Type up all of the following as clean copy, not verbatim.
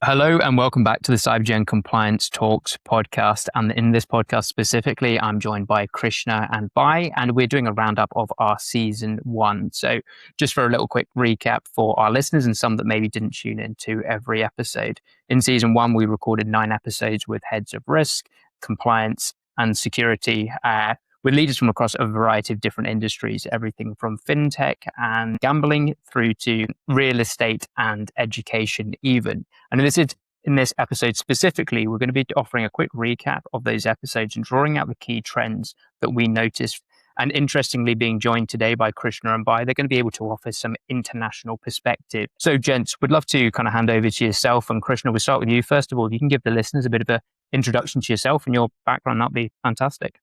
Hello and welcome back to the Cybergen Compliance Talks podcast. And in this podcast specifically, I'm joined by Krishna and Bhai, and we're doing a roundup of our season 1. So just for a little quick recap for our listeners and some that maybe didn't tune into every episode. In season 1, we recorded 9 episodes with heads of risk, compliance and security, with leaders from across a variety of different industries, everything from fintech and gambling through to real estate and education even. And in this episode specifically, we're going to be offering a quick recap of those episodes and drawing out the key trends that we noticed. And interestingly, being joined today by Krishna and Bhai, they're going to be able to offer some international perspective. So gents, we'd love to kind of hand over to yourself. And Krishna, we'll start with you. First of all, if you can give the listeners a bit of an introduction to yourself and your background, that'd be fantastic.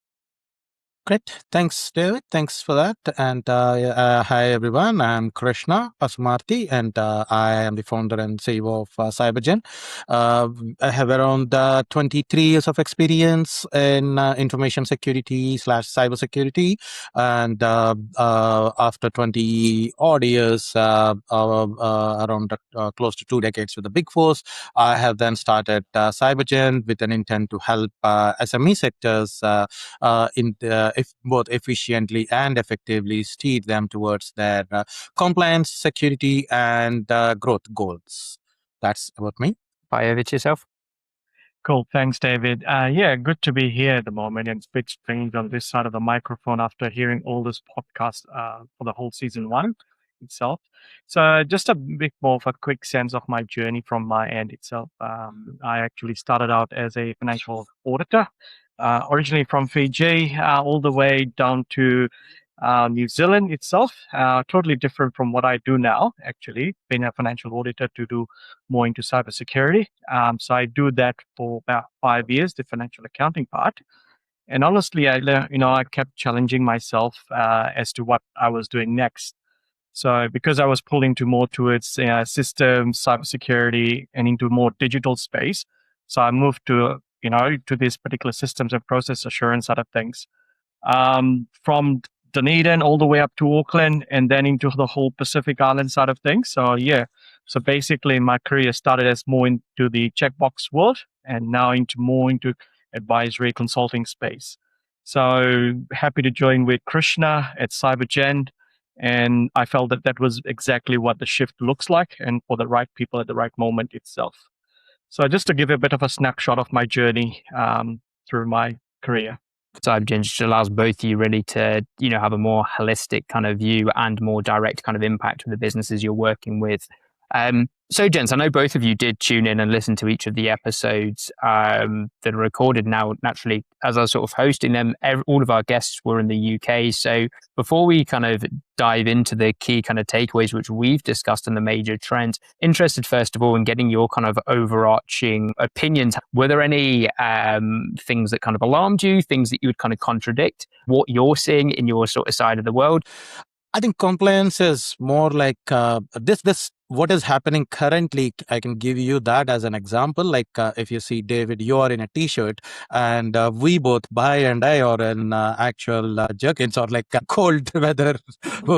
Great. Thanks, David. Thanks for that. And hi, everyone. I'm Krishna Pasumarthi, and I am the founder and CEO of Cybergen. I have around 23 years of experience in information security / cybersecurity. And after 20 odd years, around close to 2 decades with the Big Fours, I have then started Cybergen with an intent to help SME sectors if both efficiently and effectively steer them towards their compliance, security, and growth goals. That's about me. Bhai, over to yourself. Cool. Thanks, David. Good to be here at the moment and spit strange on this side of the microphone after hearing all this podcast for the whole season 1 itself. So just a bit more of a quick sense of my journey from my end itself. I actually started out as a financial auditor. Originally from Fiji, all the way down to New Zealand itself. Totally different from what I do now, actually, being a financial auditor to do more into cybersecurity. So I do that for about 5 years, the financial accounting part. And honestly, I kept challenging myself as to what I was doing next. So because I was pulling more towards systems, cybersecurity, and into more digital space, so I moved to this particular systems and process assurance side of things. From Dunedin all the way up to Auckland and then into the whole Pacific Island side of things. So basically my career started as more into the checkbox world and now more into advisory consulting space. So happy to join with Krishna at Cybergen. And I felt that was exactly what the shift looks like and for the right people at the right moment itself. So just to give a bit of a snapshot of my journey through my career. Cybergen just allows both of you really to, have a more holistic kind of view and more direct kind of impact with the businesses you're working with. So, gents, I know both of you did tune in and listen to each of the episodes that are recorded now. Naturally, as I was sort of hosting them, all of our guests were in the UK. So before we kind of dive into the key kind of takeaways, which we've discussed in the major trends, interested first of all in getting your kind of overarching opinions. Were there any things that kind of alarmed you, things that you would kind of contradict what you're seeing in your sort of side of the world? I think compliance is more like this. What is happening currently, I can give you that as an example. Like if you see, David, you are in a t-shirt and we both, Bhai and I, are in actual jerkins or like cold weather.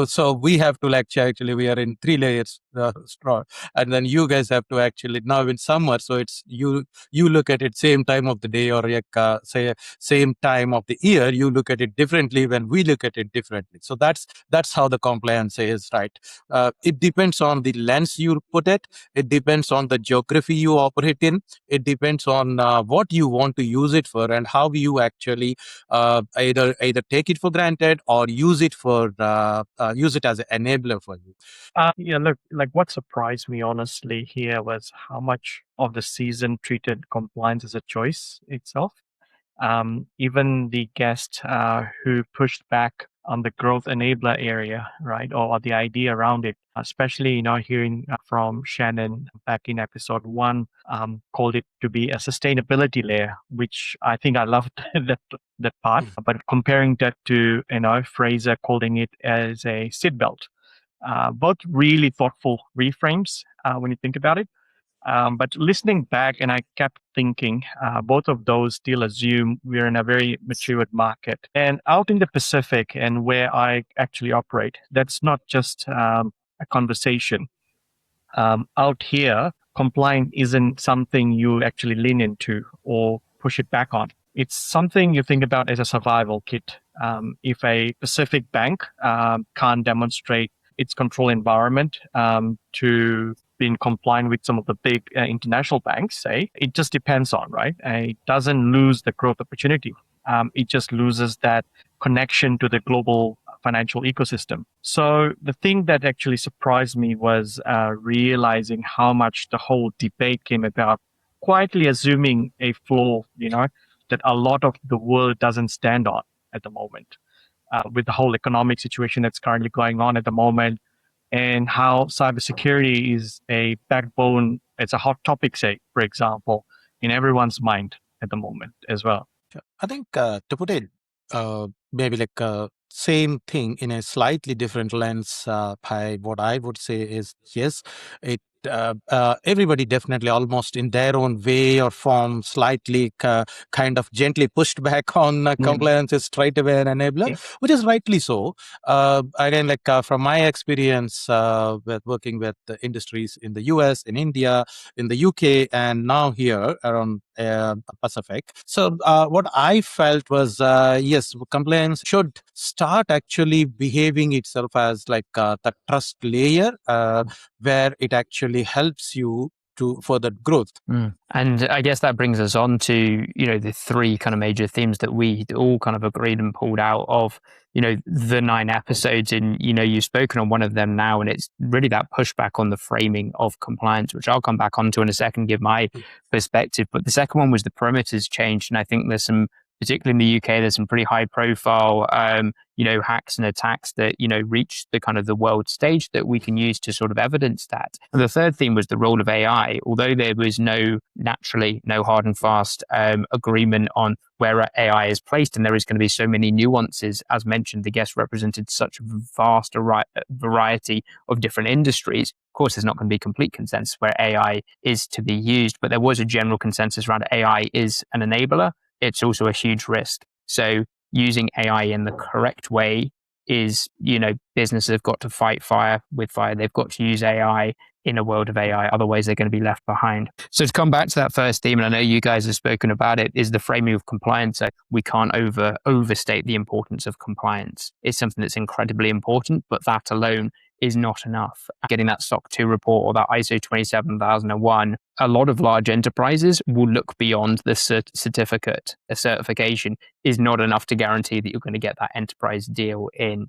So we have to actually, we are in 3 layers straw. And then you guys have to actually, now in summer, so it's you look at it same time of the day or like say same time of the year, you look at it differently when we look at it differently. So that's how the compliance is, right? It depends on the lens you put it. It depends on the geography you operate in. It depends on what you want to use it for and how you actually either take it for granted or use it as an enabler for you. Look, like what surprised me honestly here was how much of the season treated compliance as a choice itself. Even the guest who pushed back on the growth enabler area, right, or the idea around it, especially hearing from Shannon back in episode 1, called it to be a sustainability layer, which I think I loved that part. But comparing that to Fraser calling it as a seatbelt, both really thoughtful reframes when you think about it. But listening back, and I kept thinking, both of those still assume we're in a very matured market. And out in the Pacific and where I actually operate, that's not just a conversation. Out here, compliance isn't something you actually lean into or push it back on. It's something you think about as a survival kit. If a specific bank can't demonstrate its control environment to being compliant with some of the big international banks, say, it just depends on, right? It doesn't lose the growth opportunity. It just loses that connection to the global financial ecosystem. So the thing that actually surprised me was realizing how much the whole debate came about, quietly assuming a flaw, that a lot of the world doesn't stand on at the moment. With the whole economic situation that's currently going on at the moment, and how cybersecurity is a backbone, it's a hot topic, say, for example, in everyone's mind at the moment as well. I think to put it maybe like same thing in a slightly different lens, what I would say is yes, it everybody definitely almost in their own way or form slightly kind of gently pushed back on compliance is straight away an enabler, which is rightly so. Again, like from my experience with working with the industries in the US, in India, in the UK, and now here around Pacific. So what I felt was, yes, compliance should start actually behaving itself as like the trust layer where it actually helps you to further growth. And I guess that brings us on to, the three kind of major themes that we all kind of agreed and pulled out of, the 9 episodes. And, you've spoken on one of them now, and it's really that pushback on the framing of compliance, which I'll come back onto in a second, give my perspective. But the second one was the perimeters changed. And I think there's some, particularly in the UK, there's some pretty high profile, hacks and attacks that, reach the kind of the world stage that we can use to sort of evidence that. And the third theme was the role of AI. Although there was no hard and fast agreement on where AI is placed, and there is going to be so many nuances. As mentioned, the guests represented such a vast variety of different industries. Of course, there's not going to be complete consensus where AI is to be used, but there was a general consensus around AI is an enabler. It's also a huge risk. So using AI in the correct way is, businesses have got to fight fire with fire. They've got to use AI in a world of AI. Otherwise, they're going to be left behind. So to come back to that first theme, and I know you guys have spoken about it, is the framing of compliance. We can't overstate the importance of compliance. It's something that's incredibly important, but that alone is not enough. Getting that SOC 2 report or that ISO 27001, a lot of large enterprises will look beyond the certificate. A certification is not enough to guarantee that you're going to get that enterprise deal in.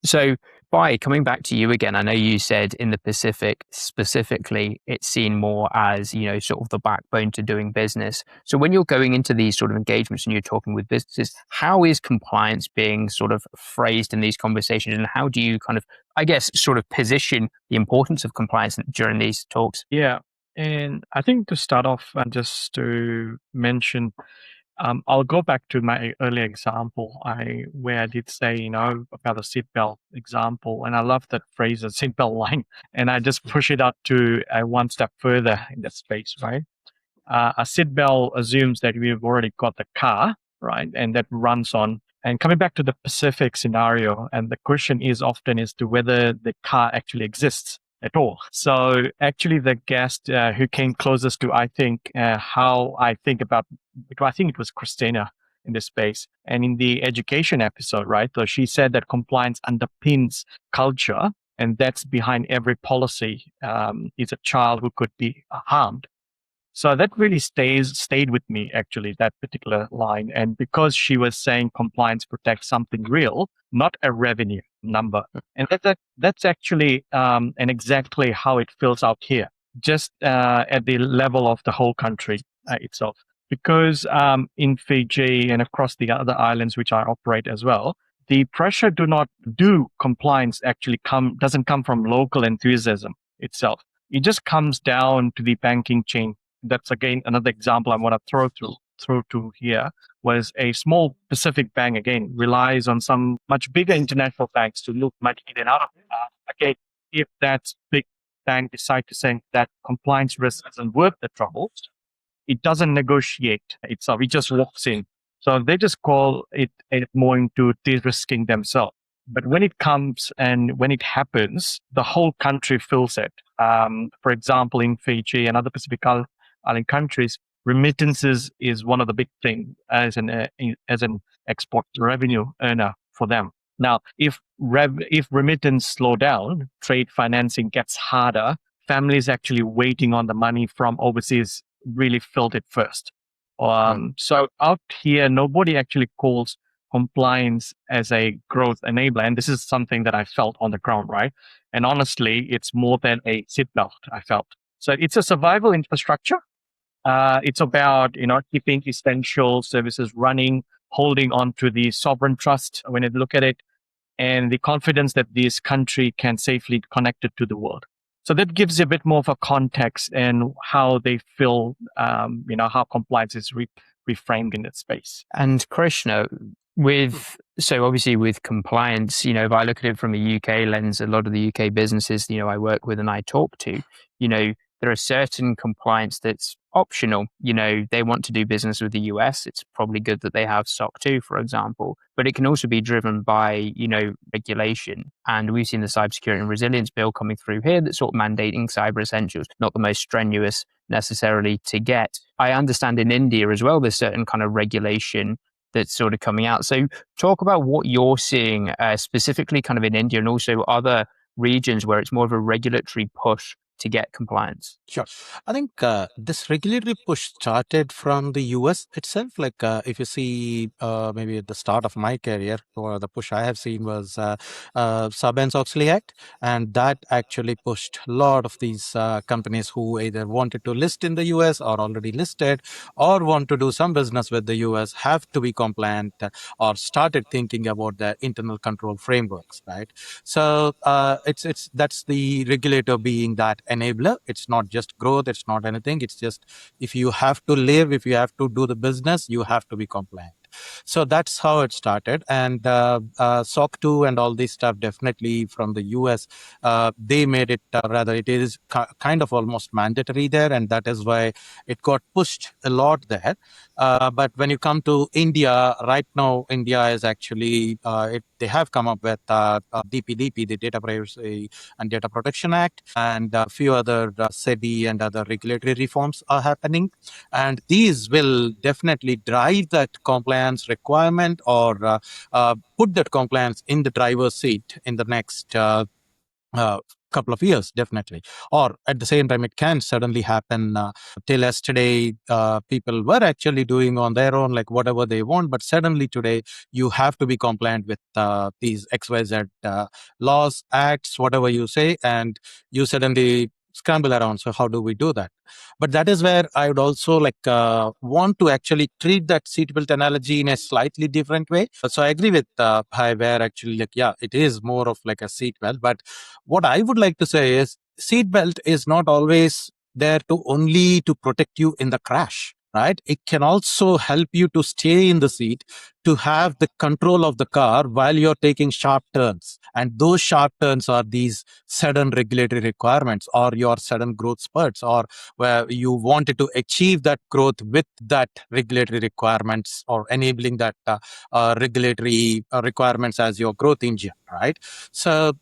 So, Bhai, coming back to you again, I know you said in the Pacific specifically, it's seen more as, sort of the backbone to doing business. So when you're going into these sort of engagements and you're talking with businesses, how is compliance being sort of phrased in these conversations? And how do you kind of, I guess, sort of position the importance of compliance during these talks? Yeah. And I think to start off and just to mention, I'll go back to my earlier example, where I did say, about the seatbelt example, and I love that phrase, the seatbelt line, and I just push it up to one step further in that space, right? A seatbelt assumes that we've already got the car, right, and that runs on. And coming back to the Pacific scenario, and the question is often as to whether the car actually exists at all. So actually the guest who came closest to, I think, how I think about, because I think it was Christina in this space. And in the education episode, right, so she said that compliance underpins culture, and that's behind every policy is a child who could be harmed. So that really stayed with me, actually, that particular line. And because she was saying compliance protects something real, not a revenue number. And that's actually and exactly how it feels out here, just at the level of the whole country itself. Because in Fiji and across the other islands which I operate as well, the pressure to not do compliance actually doesn't come from local enthusiasm itself. It just comes down to the banking chain. That's again another example I want to throw to here, was a small Pacific bank, again, relies on some much bigger international banks to look money in and out of it. Again, if that big bank decide to say that compliance risk isn't worth the trouble, it doesn't negotiate itself. It just walks in. So they just call it more into de-risking themselves. But when it comes and when it happens, the whole country feels it. For example, in Fiji and other Pacific Island countries, remittances is one of the big things as an export revenue earner for them. Now, if remittance slow down, trade financing gets harder. Families actually waiting on the money from overseas really felt it first. So out here, nobody actually calls compliance as a growth enabler. And this is something that I felt on the ground, right? And honestly, it's more than a seatbelt, I felt. So it's a survival infrastructure. It's about, keeping essential services running, holding on to the sovereign trust when you look at it, and the confidence that this country can safely connect it to the world. So that gives you a bit more of a context and how they feel, how compliance is reframed in that space. And Krishna, so obviously with compliance, if I look at it from a UK lens, a lot of the UK businesses, I work with and I talk to, there are certain compliance that's optional. They want to do business with the US. It's probably good that they have SOC 2, for example, but it can also be driven by, regulation. And we've seen the Cybersecurity and Resilience Bill coming through here that's sort of mandating cyber essentials, not the most strenuous necessarily to get. I understand in India as well, there's certain kind of regulation that's sort of coming out. So talk about what you're seeing specifically kind of in India and also other regions where it's more of a regulatory push to get compliance. Sure. I think this regulatory push started from the US itself. Like if you see maybe at the start of my career, or the push I have seen was Sarbanes-Oxley Act. And that actually pushed a lot of these companies who either wanted to list in the US or already listed or want to do some business with the US have to be compliant or started thinking about their internal control frameworks, right? So that's the regulator being that enabler. It's not just growth, it's not anything. It's just if you have to live, if you have to do the business, you have to be compliant. So that's how it started. And SOC 2 and all this stuff, definitely from the US, they made it rather, it is kind of almost mandatory there. And that is why it got pushed a lot there. But when you come to India, right now, India is actually, they have come up with DPDP, the Data Privacy and Data Protection Act, and a few other SEBI and other regulatory reforms are happening. And these will definitely drive that compliance requirement or put that compliance in the driver's seat in the next couple of years, definitely. Or at the same time, it can suddenly happen. Till yesterday, people were actually doing on their own, like whatever they want. But suddenly today, you have to be compliant with these XYZ laws, acts, whatever you say, and you suddenly scramble around. So how do we do that? But that is where I would also want to actually treat that seatbelt analogy in a slightly different way. So I agree with Bhai, where actually it is more of like a seatbelt. But what I would like to say is seatbelt is not always there to only to protect you in the crash, right? It can also help you to stay in the seat, to have the control of the car while you're taking sharp turns. And those sharp turns are these sudden regulatory requirements or your sudden growth spurts, or where you wanted to achieve that growth with that regulatory requirements or enabling that regulatory requirements as your growth engine, right? So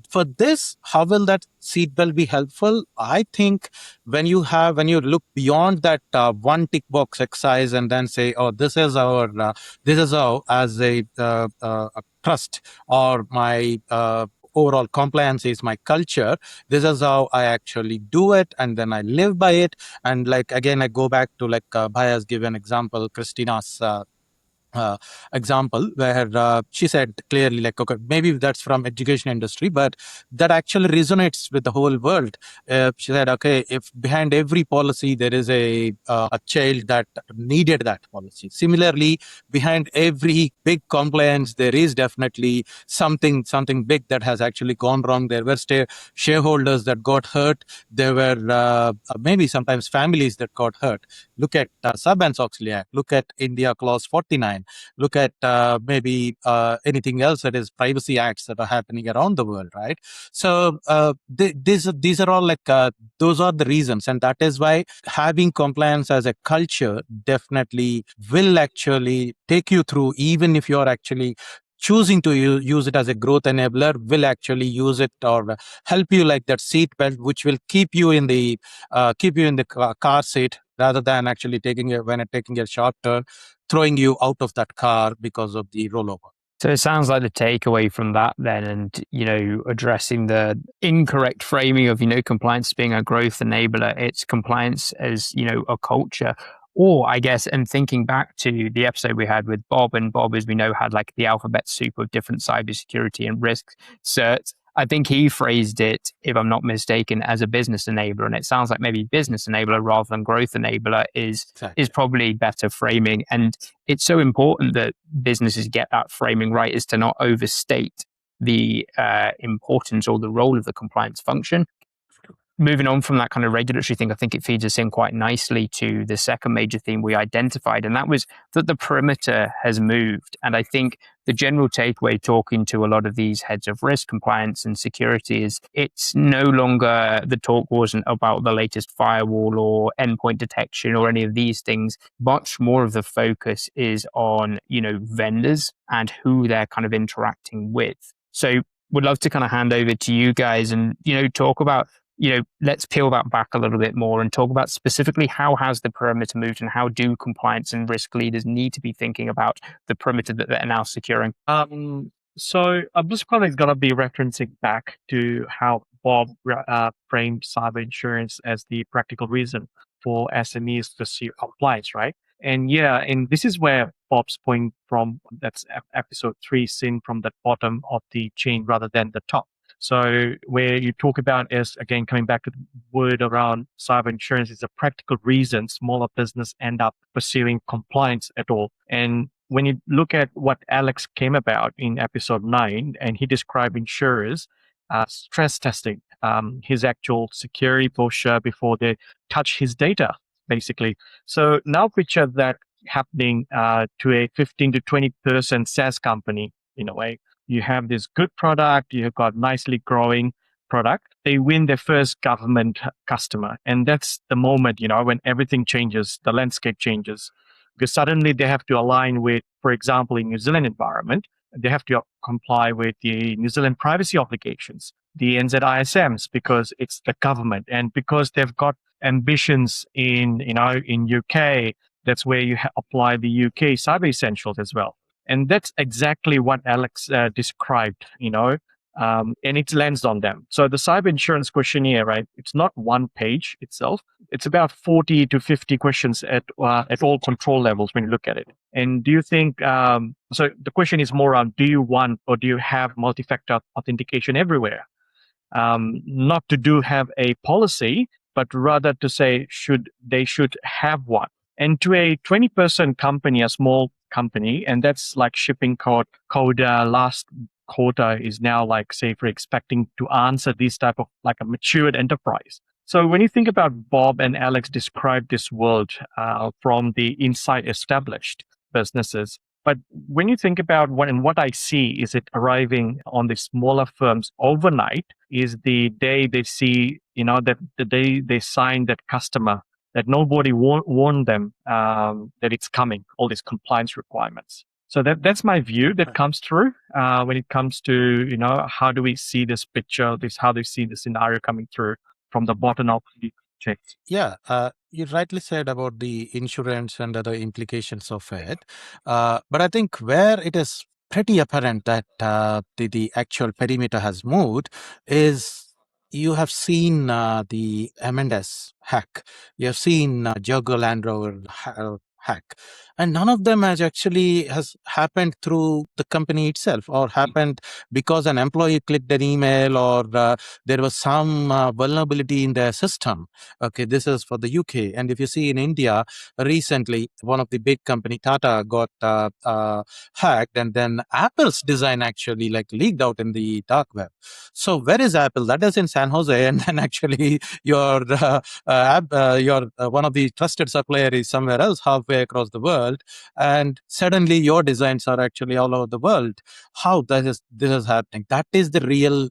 for this, how will that seatbelt be helpful? I think when you look beyond that one tick box exercise and then say, oh, this is how as a trust or my overall compliance is my culture. This is how I actually do it, and then I live by it. And again, I go back to Bhai has given example, Christina's example, where she said clearly, okay, maybe that's from education industry, but that actually resonates with the whole world. She said, okay, if behind every policy there is a child that needed that policy, similarly behind every big compliance there is definitely something big that has actually gone wrong. There were shareholders that got hurt. There were maybe sometimes families that got hurt. Look at Sarbanes-Oxley Act. Look at India Clause 49. Look at maybe anything else that is privacy acts that are happening around the world, right? So these are all those are the reasons, and that is why having compliance as a culture definitely will actually take you through, even if you're actually choosing to use it as a growth enabler will actually use it or help you like that seat belt, which will keep you in the car seat rather than actually taking a sharp turn, throwing you out of that car because of the rollover. So it sounds like the takeaway from that then, and, addressing the incorrect framing of, compliance being a growth enabler, it's compliance as, a culture. Or I guess, and thinking back to the episode we had with Bob, and Bob, as we know, had like the alphabet soup of different cybersecurity and risk certs. I think he phrased it, if I'm not mistaken, as a business enabler. And it sounds like maybe business enabler rather than growth enabler is probably better framing. And it's so important that businesses get that framing right, is to not overstate the importance or the role of the compliance function. Moving on from that kind of regulatory thing, I think it feeds us in quite nicely to the second major theme we identified, and that was that the perimeter has moved. And I think the general takeaway talking to a lot of these heads of risk, compliance and security is it's no longer, the talk wasn't about the latest firewall or endpoint detection or any of these things. Much more of the focus is on, vendors and who they're kind of interacting with. So would love to kind of hand over to you guys and, talk about, let's peel that back a little bit more and talk about specifically how has the perimeter moved and how do compliance and risk leaders need to be thinking about the perimeter that they're now securing? So I'm just kind of going to be referencing back to how Bob framed cyber insurance as the practical reason for SMEs to pursue compliance, right? And this is where Bob's point from, that's episode 3, seen from the bottom of the chain rather than the top. So where you talk about is, again, coming back to the word around cyber insurance, is a practical reason smaller business end up pursuing compliance at all. And when you look at what Alex came about in episode 9, and he described insurers stress testing his actual security posture before they touch his data, basically. So now picture that happening to a 15 to 20% SaaS company in a way. You have this good product, you've got nicely growing product. They win their first government customer. And that's the moment, when everything changes, the landscape changes. Because suddenly they have to align with, for example, in New Zealand environment, they have to comply with the New Zealand privacy obligations, the NZISMs, because it's the government. And because they've got ambitions in UK, that's where you apply the UK Cyber Essentials as well. And that's exactly what Alex described, and it lands on them. So the cyber insurance questionnaire, right? It's not one page itself. It's about 40 to 50 questions at all control levels when you look at it. And do you think, so the question is more on, do you want or do you have multi-factor authentication everywhere? Not to have a policy, but rather to say they should have one. And to a 20% company, a small company, and that's like shipping quota last quarter is now like, say, for expecting to answer this type of like a matured enterprise. So when you think about Bob and Alex describe this world from the inside established businesses, but when you think about what I see is it arriving on the smaller firms overnight is the day they see, that the day they sign that customer, that nobody warned them that it's coming, all these compliance requirements. So that's my view that comes through when it comes to, how do we see this picture, how do we see the scenario coming through from the bottom of the chain? Yeah, you rightly said about the insurance and other implications of it. But I think where it is pretty apparent that the actual perimeter has moved is you have seen the M&S hack. You have seen Jaguar Land Rover hack. And none of them has happened through the company itself or happened because an employee clicked an email or there was some vulnerability in their system. Okay, this is for the UK. And if you see in India, recently, one of the big company, Tata, got hacked, and then Apple's design actually leaked out in the dark web. So where is Apple? That is in San Jose, and then actually your one of the trusted supplier is somewhere else, halfway across the world, and suddenly your designs are actually all over the world. How this is happening? That is the real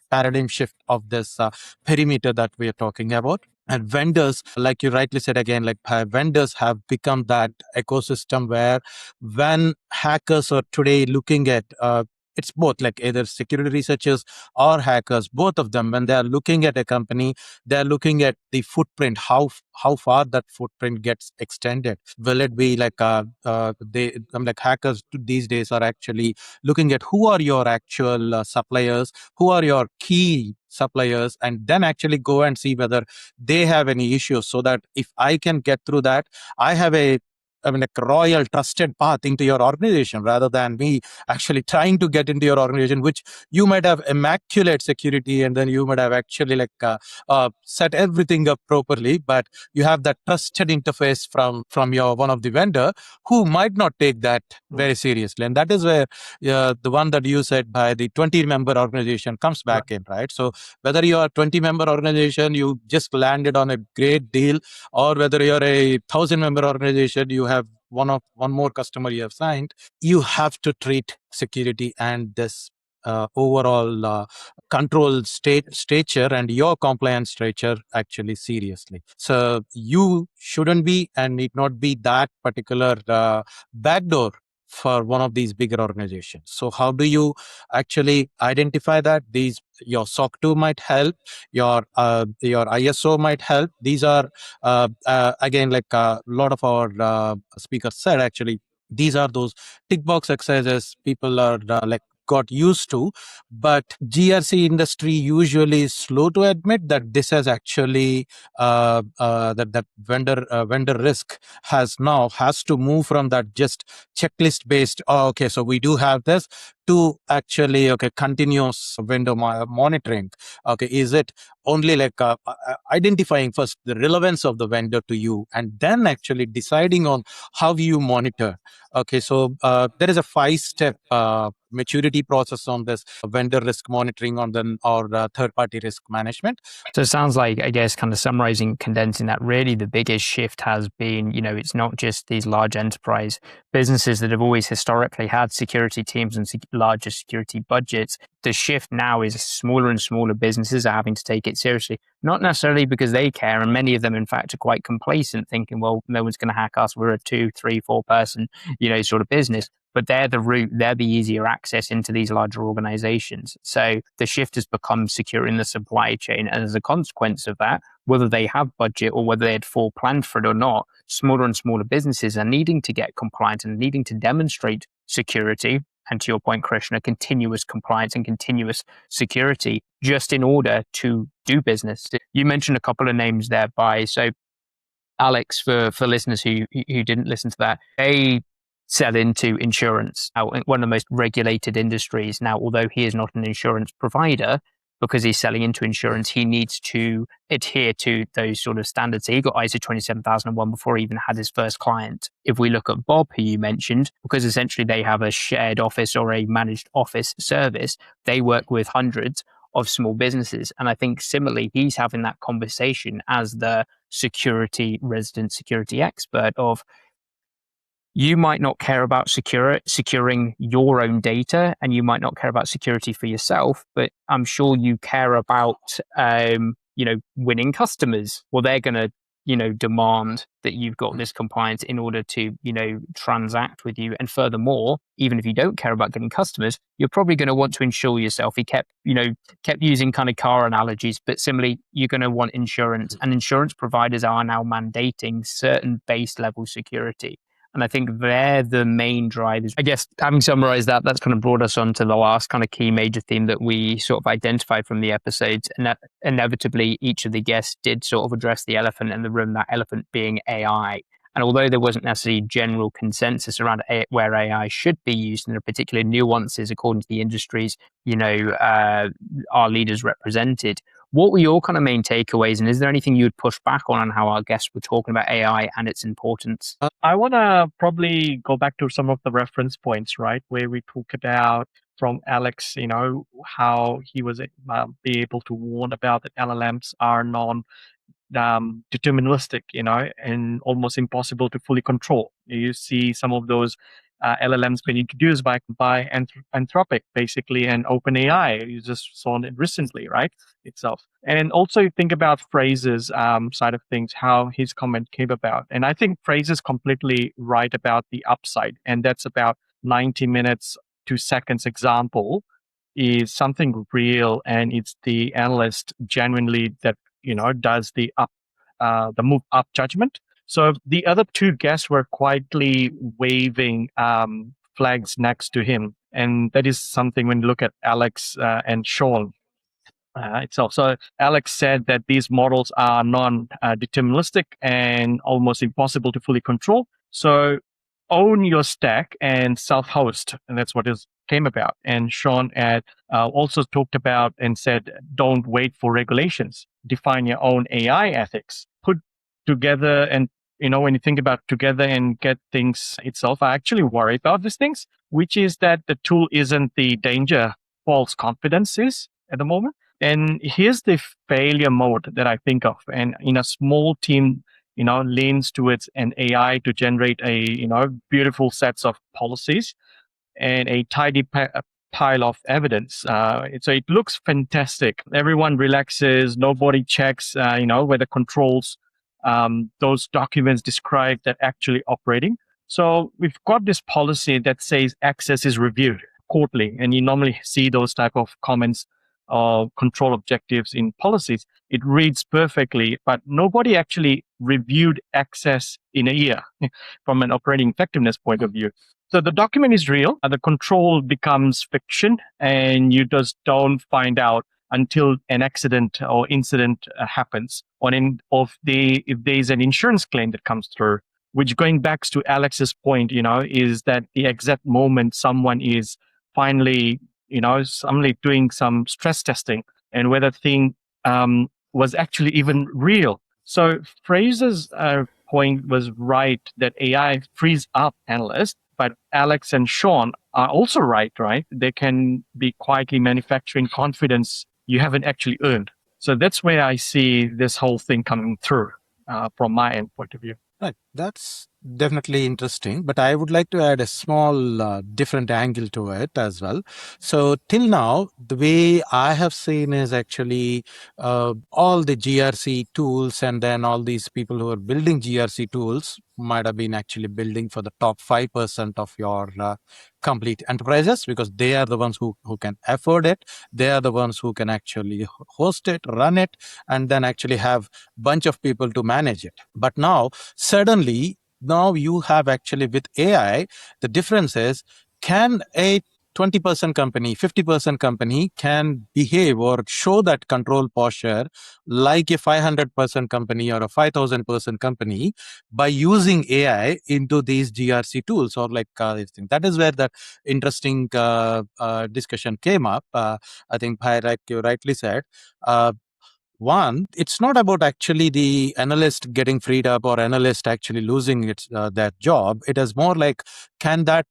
paradigm shift of this perimeter that we are talking about. And vendors, like you rightly said again, like vendors have become that ecosystem where when hackers are today looking at it's both like either security researchers or hackers, both of them, when they are looking at a company, they are looking at the footprint, how far that footprint gets extended. Will it be like like hackers these days are actually looking at who are your actual suppliers, who are your key suppliers, and then actually go and see whether they have any issues, so that if I can get through that, I have a royal trusted path into your organization, rather than me actually trying to get into your organization, which you might have immaculate security, and then you might have actually set everything up properly, but you have that trusted interface from your one of the vendor who might not take that very seriously. And that is where the one that you said, by the 20 member organization comes back in, right? So whether you're a 20 member organization, you just landed on a great deal, or whether you're a 1,000 member organization, you have one more customer you have signed, you have to treat security and this overall control stature and your compliance stature actually seriously. So you shouldn't be and need not be that particular backdoor for one of these bigger organizations. So how do you actually identify that? Your SOC 2 might help, your ISO might help. These are again, like a lot of our speakers said, actually these are those tick box exercises people are got used to, but GRC industry usually is slow to admit that this has actually that vendor risk has to move from that just checklist based, okay, so we do have this, to actually continuous vendor monitoring. Okay, is it only identifying first the relevance of the vendor to you, and then actually deciding on how you monitor. Okay, so there is a 5-step maturity process on this vendor risk monitoring or third-party risk management. So it sounds like, I guess, kind of summarizing, condensing that, really the biggest shift has been, it's not just these large enterprise businesses that have always historically had security teams and larger security budgets. The shift now is smaller and smaller businesses are having to take it seriously, not necessarily because they care. And many of them, in fact, are quite complacent, thinking, well, no one's going to hack us. We're a 2, 3, 4 person, sort of business. But they're the route, they're the easier access into these larger organizations. So the shift has become securing the supply chain. And as a consequence of that, whether they have budget or whether they had planned for it or not, smaller and smaller businesses are needing to get compliant and needing to demonstrate security. And to your point, Krishna, continuous compliance and continuous security just in order to do business. You mentioned a couple of names there, Bhai. So Alex, for listeners who didn't listen to that, they sell into insurance, one of the most regulated industries. Now, although he is not an insurance provider, because he's selling into insurance, he needs to adhere to those sort of standards. So he got ISO 27001 before he even had his first client. If we look at Bob, who you mentioned, because essentially they have a shared office or a managed office service, they work with hundreds of small businesses. And I think similarly, he's having that conversation as the resident security expert of, you might not care about securing your own data, and you might not care about security for yourself, but I'm sure you care about, winning customers. Well, they're going to, demand that you've got this compliance in order to, transact with you. And furthermore, even if you don't care about getting customers, you're probably going to want to insure yourself. He kept using kind of car analogies, but similarly, you're going to want insurance, and insurance providers are now mandating certain base level security. And I think they're the main drivers. I guess, having summarized that, that's kind of brought us on to the last kind of key major theme that we sort of identified from the episodes. And that inevitably, each of the guests did sort of address the elephant in the room, that elephant being AI. And although there wasn't necessarily general consensus around where AI should be used, and there are particular nuances according to the industries, our leaders represented, what were your kind of main takeaways? And is there anything you would push back on how our guests were talking about AI and its importance? I want to probably go back to some of the reference points, right, where we talk about from Alex, how he was be able to warn about that LLMs are deterministic, and almost impossible to fully control. You see some of those LLMs been introduced by Anthropic, basically, and OpenAI. You just saw it recently, right? Itself. And also you think about Fraser's side of things, how his comment came about. And I think Fraser's completely right about the upside. And that's about 90 minutes to seconds example is something real, and it's the analyst genuinely that does the move up judgment. So the other two guests were quietly waving flags next to him, and that is something when you look at Alex and Sean itself. So Alex said that these models are non-deterministic and almost impossible to fully control. So own your stack and self-host, and that's what it came about. And Sean had also talked about and said, don't wait for regulations. Define your own AI ethics. Put together, and when you think about together and get things itself, I actually worry about these things, which is that the tool isn't the danger false confidence is at the moment. And here's the failure mode that I think of. And in a small team, leans towards an AI to generate a, beautiful sets of policies and a tidy pile of evidence. So it looks fantastic. Everyone relaxes. Nobody checks, whether controls those documents describe that actually operating. So we've got this policy that says access is reviewed quarterly, and you normally see those type of comments or control objectives in policies. It reads perfectly, but nobody actually reviewed access in a year from an operating effectiveness point of view. So the document is real, and the control becomes fiction, and you just don't find out until an accident or incident happens, or if there's an insurance claim that comes through. Which, going back to Alex's point, is that the exact moment someone is finally, somebody doing some stress testing and whether thing was actually even real. So Fraser's point was right that AI frees up analysts, but Alex and Sean are also right? They can be quietly manufacturing confidence you haven't actually earned. So that's where I see this whole thing coming through from my end point of view. Right. That's definitely interesting, but I would like to add a small different angle to it as well. So till now, the way I have seen is actually all the GRC tools, and then all these people who are building GRC tools might have been actually building for the top 5% of your complete enterprises, because they are the ones who can afford it. They are the ones who can actually host it, run it, and then actually have bunch of people to manage it. But now, suddenly, now you have actually with AI, the difference is, can a 20% company, 50% company can behave or show that control posture like a 500% company or a 5,000% company by using AI into these GRC tools or like this thing. That is where that interesting discussion came up. I think, Bhai, like you rightly said, one, it's not about actually the analyst getting freed up or analyst actually losing that job. It is more like, can that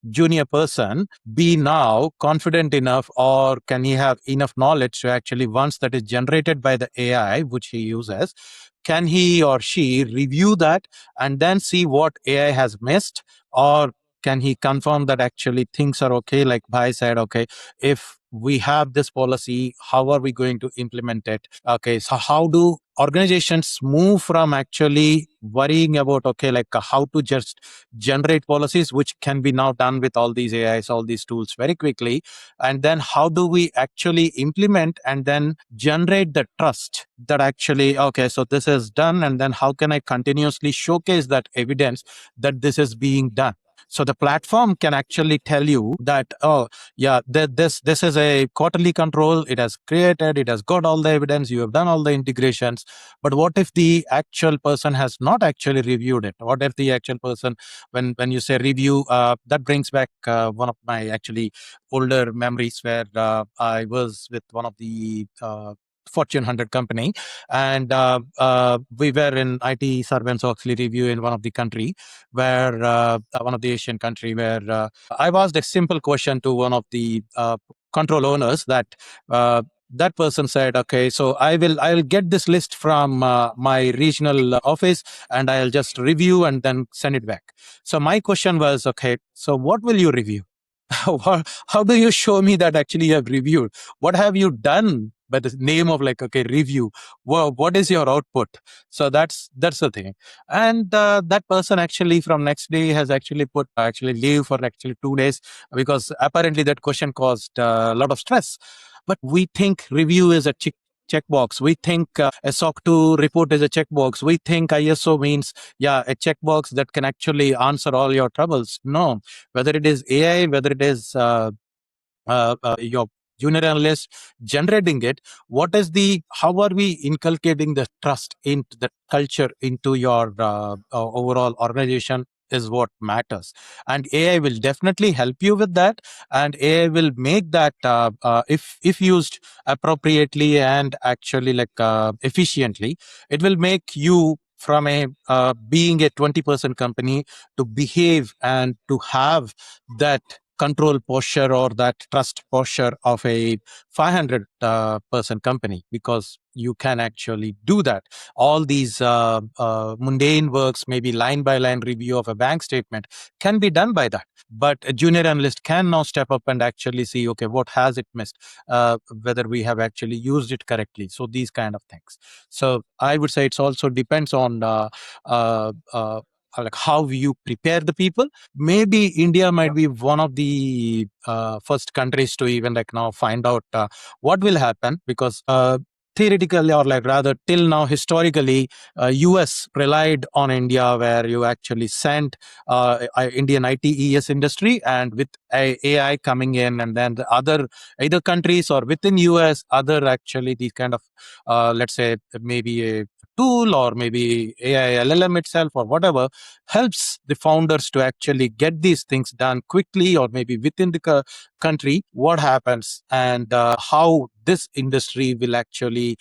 junior person be now confident enough, or can he have enough knowledge to actually, once that is generated by the AI which he uses, can he or she review that and then see what AI has missed, or can he confirm that actually things are okay? Like Bhai said, okay, if we have this policy, how are we going to implement it? Okay, so how do organizations move from actually worrying about, okay, like how to just generate policies, which can be now done with all these AIs, all these tools very quickly, and then how do we actually implement and then generate the trust that actually, okay, so this is done, and then how can I continuously showcase that evidence that this is being done? So the platform can actually tell you that, oh yeah, this is a quarterly control. It has created, it has got all the evidence. You have done all the integrations. But what if the actual person has not actually reviewed it? What if the actual person, when you say review, that brings back one of my actually older memories where I was with one of the Fortune 100 company, and we were in IT Sarbanes-Oxley review in one of the country, where one of the Asian country, where I asked a simple question to one of the control owners that that person said, okay, so I will get this list from my regional office, and I'll just review and then send it back. So my question was, okay, so what will you review? How do you show me that actually you have reviewed? What have you done by the name of like, okay, review? What is your output? So that's the thing. And that person actually from next day has actually put actually leave for actually 2 days, because apparently that question caused a lot of stress. But we think review is a checkbox. We think a SOC 2 report is a checkbox. We think ISO means, yeah, a checkbox that can actually answer all your troubles. No, whether it is AI, whether it is your junior analyst generating it, how are we inculcating the trust into the culture into your overall organization is what matters. And AI will definitely help you with that, and AI will make that if used appropriately and actually like efficiently, it will make you from a being a 20% company to behave and to have that control posture or that trust posture of a 500 person company, because you can actually do that. All these mundane works, maybe line by line review of a bank statement, can be done by that. But a junior analyst can now step up and actually see, okay, what has it missed, whether we have actually used it correctly. So these kind of things. So I would say it's also depends on uh, uh, like how you prepare the people. Maybe India might be one of the first countries to even like now find out what will happen, because theoretically, or like rather till now historically, US relied on India, where you actually sent Indian ITES industry, and with AI coming in, and then the other either countries or within US other actually these kind of let's say maybe a tool or maybe AI LLM itself or whatever helps the founders to actually get these things done quickly, or maybe within the country. What happens, and how this industry will actually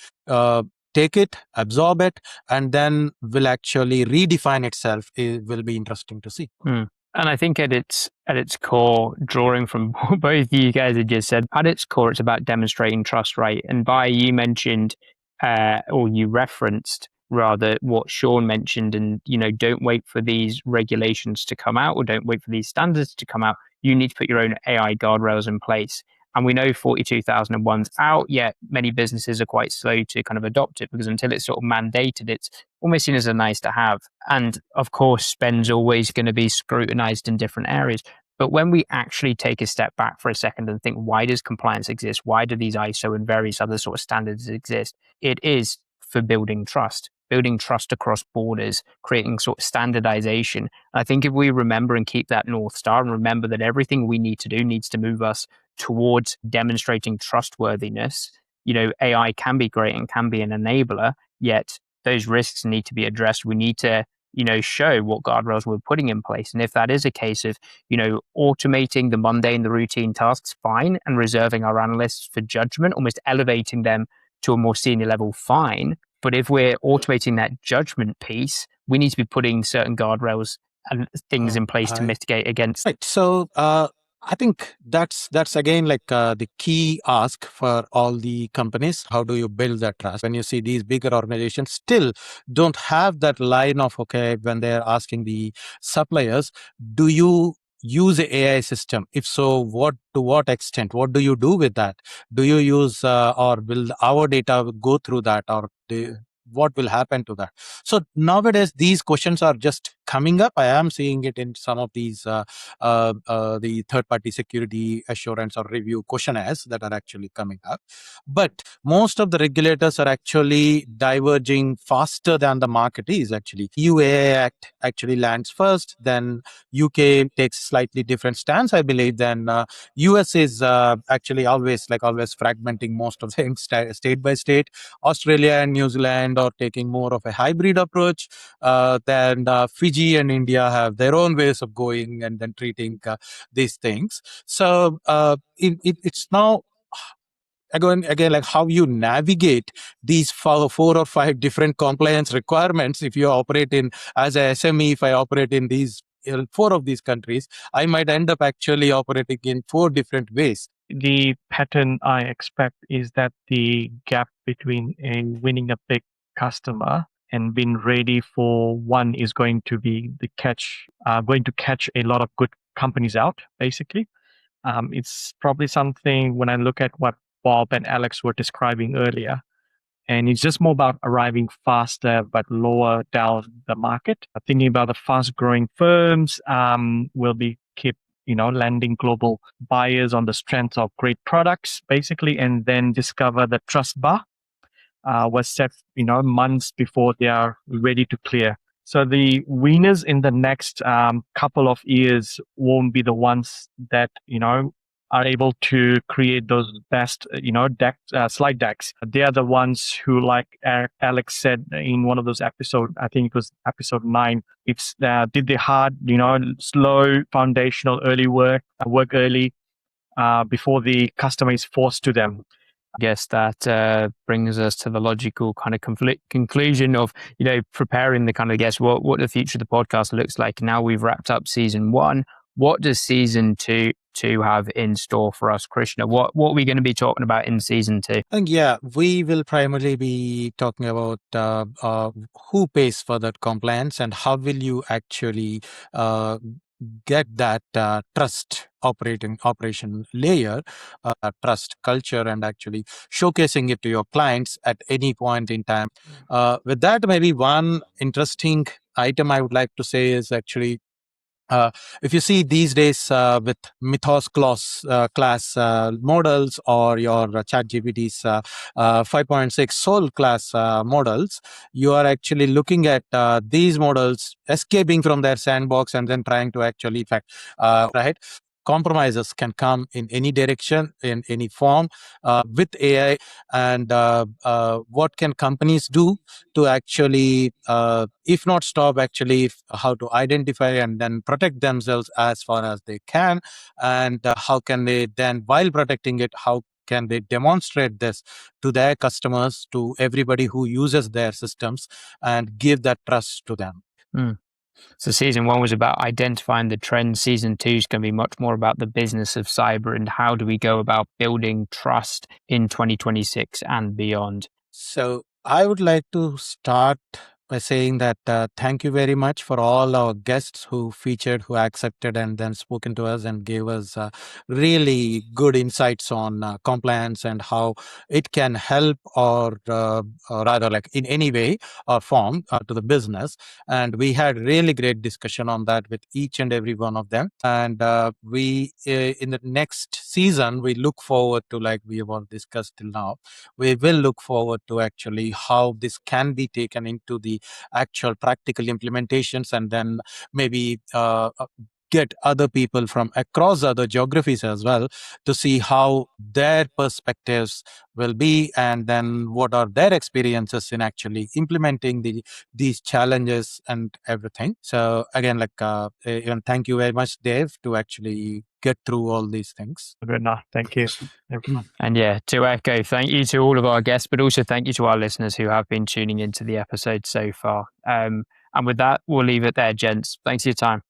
take it, absorb it, and then will actually redefine itself, it will be interesting to see. And I think at its core, drawing from what both of you guys have just said, at its core, it's about demonstrating trust, right? And Bhai, you mentioned, or you referenced rather, what Sean mentioned, and don't wait for these regulations to come out, or don't wait for these standards to come out. You need to put your own AI guardrails in place. And we know 42,001's out, yet many businesses are quite slow to kind of adopt it, because until it's sort of mandated, it's almost seen as a nice to have. And of course, spend's always going to be scrutinized in different areas. But when we actually take a step back for a second and think, why does compliance exist? Why do these ISO and various other sort of standards exist? It is for building trust across borders, creating sort of standardization. I think if we remember and keep that North Star, and remember that everything we need to do needs to move us towards demonstrating trustworthiness, AI can be great and can be an enabler, yet those risks need to be addressed. We need to, show what guardrails we're putting in place. And if that is a case of, automating the mundane, the routine tasks, fine, and reserving our analysts for judgment, almost elevating them to a more senior level, fine. But if we're automating that judgment piece, we need to be putting certain guardrails and things in place to mitigate against. Right. So I think that's again like the key ask for all the companies. How do you build that trust? When you see these bigger organizations still don't have that line of, okay, when they're asking the suppliers, do you use a AI system? If so, to what extent? What do you do with that? Do you use or will our data go through that, or what will happen to that? So nowadays these questions are just coming up. I am seeing it in some of these the third party security assurance or review questionnaires that are actually coming up. But most of the regulators are actually diverging faster than the market is. Actually, UAA Act actually lands first, then UK takes slightly different stance, I believe. Then US is actually always fragmenting most of things state by state. Australia and New Zealand are taking more of a hybrid approach. Then Fiji and India have their own ways of going and then treating these things. So it's now again like how you navigate these four or five different compliance requirements. If you operate in as a SME, if I operate in these four of these countries, I might end up actually operating in four different ways. the pattern I expect is that the gap between winning a big customer and being ready for one is going to be going to catch a lot of good companies out, basically. It's probably something when I look at what Bob and Alex were describing earlier, and it's just more about arriving faster but lower down the market. Thinking about the fast growing firms will be keep landing global buyers on the strength of great products, basically, and then discover the trust bar was set months before they are ready to clear. So the winners in the next couple of years won't be the ones that are able to create those best slide decks. They are the ones who, like Alex said in one of those episodes, I think it was episode 9, it's did the hard slow foundational early work early before the customer is forced to them. I guess that brings us to the logical kind of conclusion of, preparing the kind of guess what the future of the podcast looks like. Now we've wrapped up season 1. What does season 2 have in store for us, Krishna? What are we going to be talking about in season 2? I think, we will primarily be talking about who pays for that compliance and how will you actually get that trust operation layer, trust culture, and actually showcasing it to your clients at any point in time. With that, maybe one interesting item I would like to say is actually, if you see these days with Mythos class models or your ChatGPT's 5.6 Soul class models, you are actually looking at these models escaping from their sandbox and then trying to actually, right? Compromises can come in any direction, in any form with AI. And what can companies do to actually, if not stop, actually how to identify and then protect themselves as far as they can? And how can they then, while protecting it, how can they demonstrate this to their customers, to everybody who uses their systems, and give that trust to them? So season 1 was about identifying the trends. Season 2 is going to be much more about the business of cyber and how do we go about building trust in 2026 and beyond. So I would like to start by saying that thank you very much for all our guests who featured, who accepted, and then spoken to us and gave us really good insights on compliance and how it can help, or rather, like in any way or form to the business. And we had really great discussion on that with each and every one of them. And we in the next season, we look forward to, like we have all discussed till now, we will look forward to actually how this can be taken into the actual practical implementations, and then maybe get other people from across other geographies as well to see how their perspectives will be, and then what are their experiences in actually implementing these challenges and everything. So again, even thank you very much, Dave, to actually get through all these things. Good enough. Thank you, everyone. And to echo, thank you to all of our guests, but also thank you to our listeners who have been tuning into the episode so far. And with that, we'll leave it there, gents. Thanks for your time.